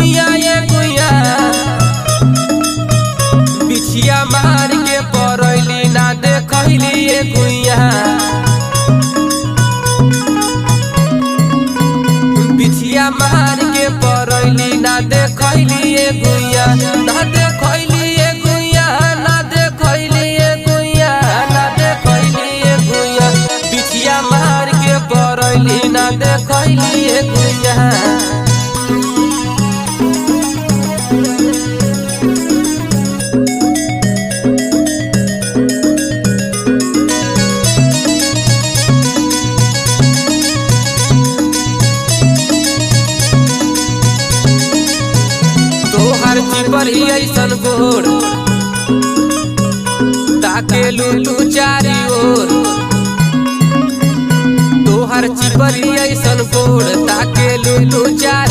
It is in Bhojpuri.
गुइया ये गुइया बिछिया मार के परैली ना देखैली ये गुइया बिछिया मार के परैली ना देखैली ये गुइया ना देखैली ये गुइया ना देखैली ये गुइया ना देखैली ये गुइया बिछिया मार के परैली ना देखैली ये गुइया। तोहर चिपरी ऐसन गोर ताकेलू तू चारी ओर तोहर चिपरी ऐसन गोर ताकेलू तू चारी